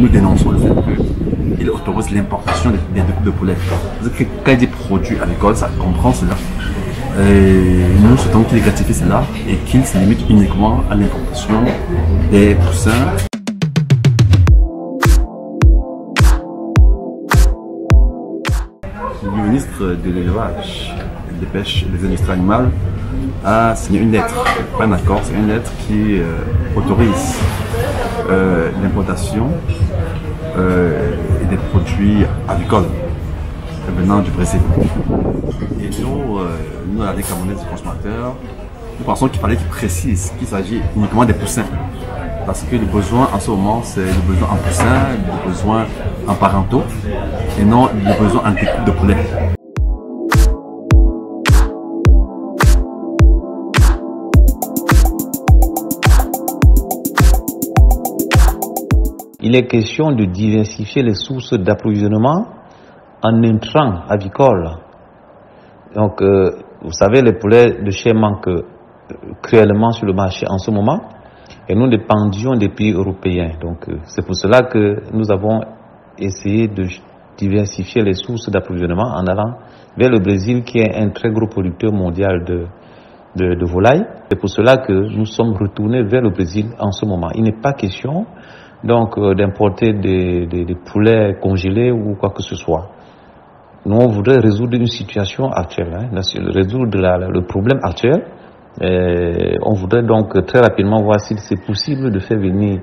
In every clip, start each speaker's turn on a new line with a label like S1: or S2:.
S1: nous dénonçons le fait qu'il autorise l'importation des découpes de poulet. Parce que quand il dit produit agricole, ça comprend cela. Et nous souhaitons qu'il gratifie cela et qu'il se limite uniquement à l'importation des poussins. Le ministre de l'élevage, des pêches et des industries animales a signé une lettre, pas un accord, c'est une lettre qui autorise l'importation et des produits avicoles venant du Brésil. Et nous à la Ligue camerounaise des consommateurs, nous pensons qu'il fallait qu'il précise qu'il s'agit uniquement des poussins. Parce que le besoin en ce moment, c'est le besoin en poussins, le besoin en parentaux, et non le besoin en découpe de poulet.
S2: Il est question de diversifier les sources d'approvisionnement en intrants avicoles. Donc, vous savez, les poulets de chair manquent cruellement sur le marché en ce moment et nous dépendions des pays européens. Donc, c'est pour cela que nous avons essayé de diversifier les sources d'approvisionnement en allant vers le Brésil qui est un très gros producteur mondial de volailles. C'est pour cela que nous sommes retournés vers le Brésil en ce moment. Il n'est pas question donc d'importer des poulets congelés ou quoi que ce soit. Nous, on voudrait résoudre une situation actuelle, résoudre le problème actuel. On voudrait donc très rapidement voir si c'est possible de faire venir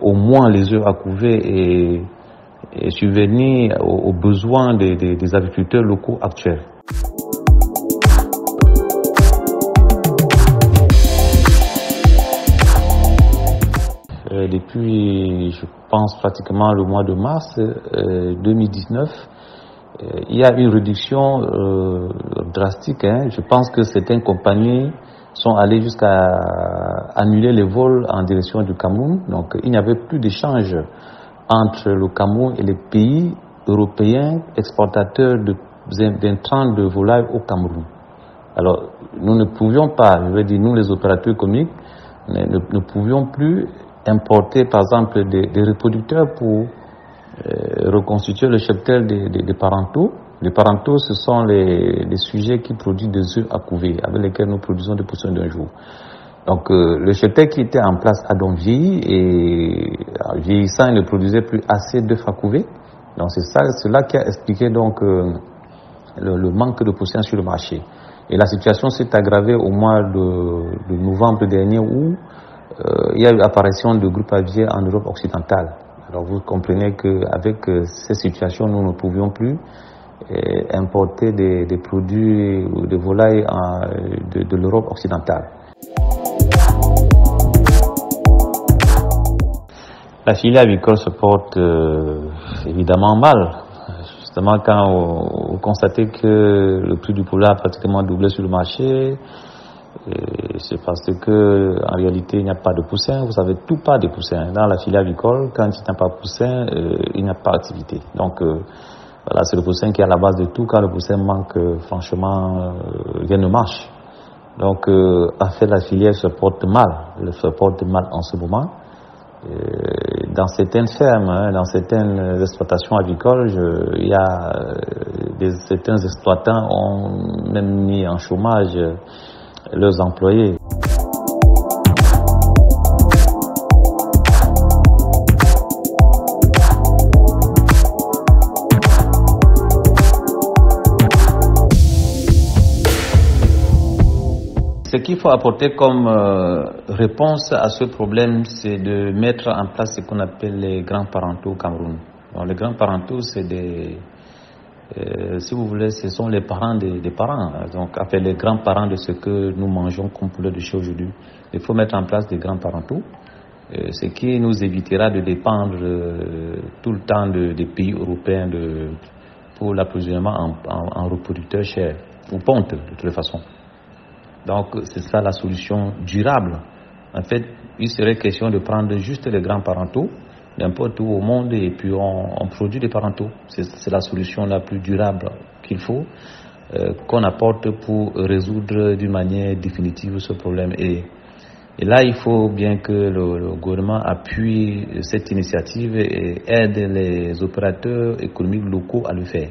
S2: au moins les œufs à couver et subvenir aux besoins des agriculteurs locaux actuels. Depuis, je pense, pratiquement le mois de mars 2019, il y a une réduction drastique. Je pense que certaines compagnies sont allées jusqu'à annuler les vols en direction du Cameroun. Donc, il n'y avait plus d'échange entre le Cameroun et les pays européens exportateurs d'intrants de volaille au Cameroun. Alors, nous ne pouvions pas, je veux dire, nous les opérateurs économiques, ne pouvions plus importer par exemple des reproducteurs pour reconstituer le cheptel des parentaux. Les parentaux, ce sont les sujets qui produisent des œufs à couver, avec lesquels nous produisons des poussins d'un jour. Donc le cheptel qui était en place a donc vieilli et en vieillissant, il ne produisait plus assez d'œufs à couver. Donc c'est cela qui a expliqué donc le manque de poussins sur le marché. Et la situation s'est aggravée au mois de novembre dernier où il y a eu l'apparition de groupes aviaires en Europe occidentale. Alors vous comprenez qu'avec ces situations, nous ne pouvions plus importer des produits ou des volailles de l'Europe occidentale. La filière avicole se porte évidemment mal. Justement, quand vous constatez que le prix du poulet a pratiquement doublé sur le marché, c'est parce que en réalité il n'y a pas de poussins. Vous savez, tout part des poussins. Dans la filière avicole, quand il n'y a pas de poussins, il n'y a pas d'activité. Donc voilà, c'est le poussin qui est à la base de tout. Quand le poussin manque, franchement, rien ne marche. Donc en fait, la filière se porte mal. Elle se porte mal en ce moment. Dans certaines fermes, dans certaines exploitations avicoles, il y a certains exploitants ont même mis en chômage leurs employés. Ce qu'il faut apporter comme réponse à ce problème, c'est de mettre en place ce qu'on appelle les grands parentaux au Cameroun. Alors, les grands parentaux, c'est si vous voulez, ce sont les parents des parents. Donc, après les grands-parents de ce que nous mangeons comme poulet de chez aujourd'hui. Il faut mettre en place des grands parentaux, ce qui nous évitera de dépendre tout le temps des pays européens pour l'approvisionnement en reproducteurs chers, ou pontes de toute façon. Donc, c'est ça la solution durable. En fait, il serait question de prendre juste les grands parentaux, n'importe où au monde, et puis on produit des parentaux. C'est la solution la plus durable qu'il faut, qu'on apporte pour résoudre d'une manière définitive ce problème. Et Et là, il faut bien que le gouvernement appuie cette initiative et aide les opérateurs économiques locaux à le faire.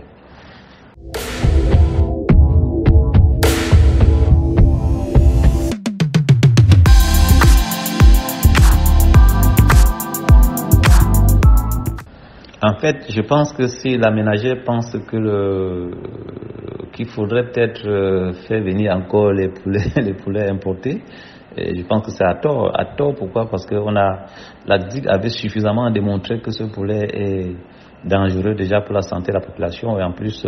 S2: En fait, je pense que si la ménagère pense qu'il faudrait peut-être faire venir encore les poulets importés, et je pense que c'est à tort. À tort, pourquoi? Parce que la DIC avait suffisamment démontré que ce poulet est dangereux déjà pour la santé de la population et en plus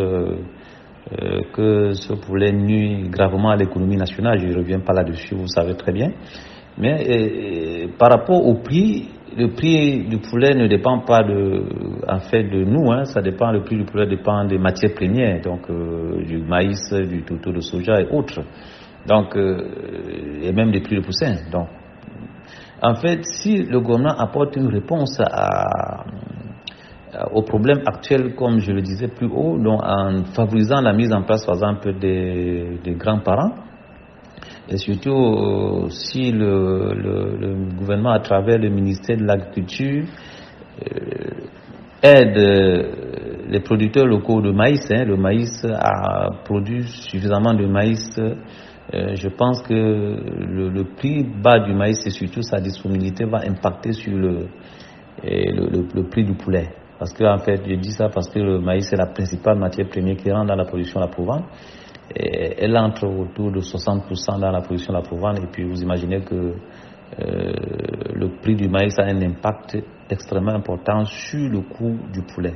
S2: que ce poulet nuit gravement à l'économie nationale. Je ne reviens pas là-dessus, vous savez très bien. Mais par rapport au prix, le prix du poulet ne dépend pas de nous, hein, le prix du poulet dépend des matières premières, donc du maïs, du toutou de soja et autres. Donc, et même des prix de poussin. Donc, en fait, si le gouvernement apporte une réponse au problème actuel, comme je le disais plus haut, donc en favorisant la mise en place, par exemple, des grands-parents, et surtout si le gouvernement, à travers le ministère de l'Agriculture, aide les producteurs locaux de maïs, hein, le maïs a produit suffisamment de maïs. Je pense que le prix bas du maïs et surtout sa disponibilité va impacter sur le prix du poulet. Parce que, en fait, je dis ça parce que le maïs est la principale matière première qui rentre dans la production de la provence. Elle entre autour de 60% dans la production de la provence. Et puis, vous imaginez que le prix du maïs a un impact extrêmement important sur le coût du poulet.